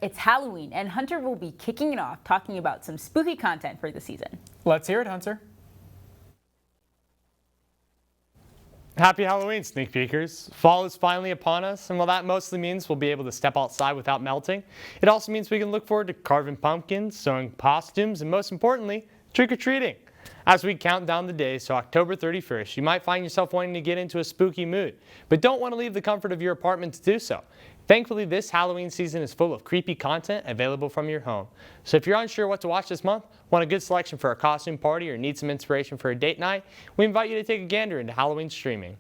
It's Halloween, and Hunter will be kicking it off talking about some spooky content for the season. Let's hear it, Hunter. Happy Halloween, sneak peekers. Fall is finally upon us, and while that mostly means we'll be able to step outside without melting, it also means we can look forward to carving pumpkins, sewing costumes, and most importantly, trick-or-treating. As we count down the days to October 31st, you might find yourself wanting to get into a spooky mood, but don't want to leave the comfort of your apartment to do so. Thankfully, this Halloween season is full of creepy content available from your home. So if you're unsure what to watch this month, want a good selection for a costume party, or need some inspiration for a date night, we invite you to take a gander into Halloween streaming.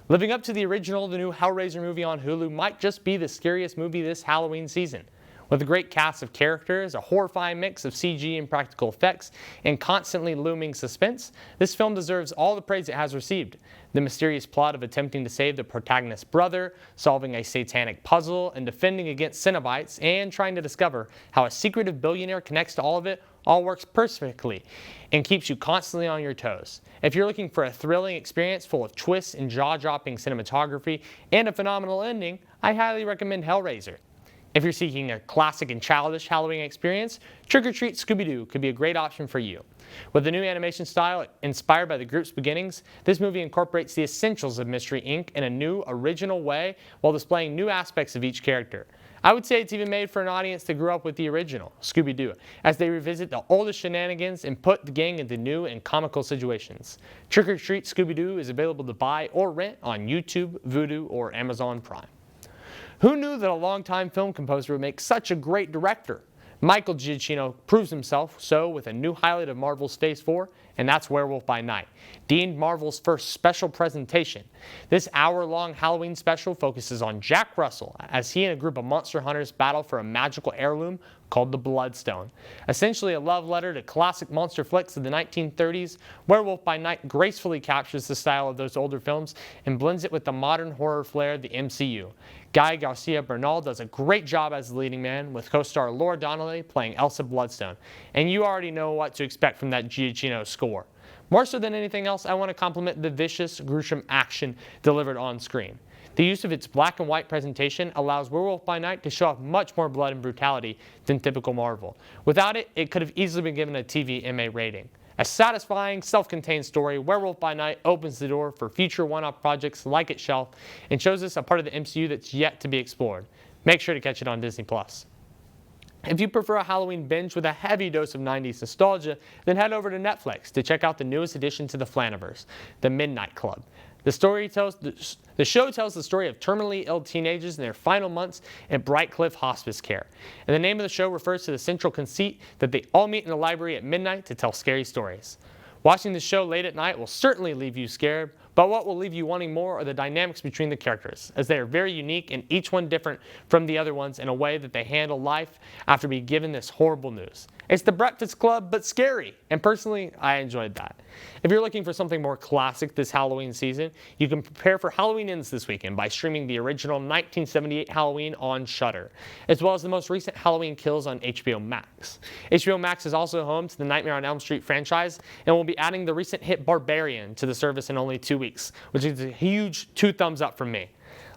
Living up to the original, the new Hellraiser movie on Hulu might just be the scariest movie this Halloween season. With a great cast of characters, a horrifying mix of CG and practical effects, and constantly looming suspense, this film deserves all the praise it has received. The mysterious plot of attempting to save the protagonist's brother, solving a satanic puzzle, and defending against Cenobites, and trying to discover how a secretive billionaire connects to all of it, all works perfectly and keeps you constantly on your toes. If you're looking for a thrilling experience full of twists and jaw-dropping cinematography and a phenomenal ending, I highly recommend Hellraiser. If you're seeking a classic and childish Halloween experience, Trick or Treat Scooby-Doo could be a great option for you. With the new animation style inspired by the group's beginnings, this movie incorporates the essentials of Mystery Inc. in a new, original way while displaying new aspects of each character. I would say it's even made for an audience that grew up with the original, Scooby-Doo, as they revisit the oldest shenanigans and put the gang into new and comical situations. Trick or Treat Scooby-Doo is available to buy or rent on YouTube, Vudu, or Amazon Prime. Who knew that a longtime film composer would make such a great director? Michael Giacchino proves himself so with a new highlight of Marvel's Phase 4, and that's Werewolf by Night, deemed Marvel's first special presentation. This hour-long Halloween special focuses on Jack Russell as he and a group of monster hunters battle for a magical heirloom called the Bloodstone. Essentially a love letter to classic monster flicks of the 1930s, Werewolf by Night gracefully captures the style of those older films and blends it with the modern horror flair of the MCU. Guy Garcia Bernal does a great job as the leading man, with co-star Laura Donnelly playing Elsa Bloodstone, and you already know what to expect from that Giacchino score. More so than anything else, I want to compliment the vicious, gruesome action delivered on screen. The use of its black and white presentation allows Werewolf by Night to show off much more blood and brutality than typical Marvel. Without it, it could have easily been given a TV MA rating. A satisfying, self-contained story, Werewolf by Night opens the door for future one-off projects like Itself and shows us a part of the MCU that's yet to be explored. Make sure to catch it on Disney+. If you prefer a Halloween binge with a heavy dose of 90s nostalgia, then head over to Netflix to check out the newest addition to the Flaniverse, The Midnight Club. The show tells the story of terminally ill teenagers in their final months at Brightcliff Hospice Care. And the name of the show refers to the central conceit that they all meet in the library at midnight to tell scary stories. Watching the show late at night will certainly leave you scared, but what will leave you wanting more are the dynamics between the characters, as they are very unique and each one different from the other ones in a way that they handle life after being given this horrible news. It's the Breakfast Club, but scary, and personally, I enjoyed that. If you're looking for something more classic this Halloween season, you can prepare for Halloween Ends this weekend by streaming the original 1978 Halloween on Shudder, as well as the most recent Halloween Kills on HBO Max. HBO Max is also home to the Nightmare on Elm Street franchise, and will be adding the recent hit Barbarian to the service in only 2 weeks, which is a huge 2 thumbs up from me.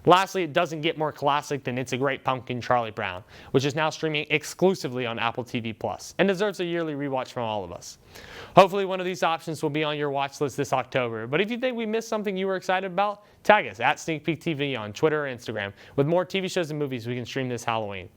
Lastly, it doesn't get more classic than It's a Great Pumpkin Charlie Brown, which is now streaming exclusively on Apple TV Plus and deserves a yearly rewatch from all of us. Hopefully one of these options will be on your watch list this October, but if you think we missed something you were excited about, tag us at Sneak Peek TV on Twitter or Instagram with more TV shows and movies we can stream this Halloween.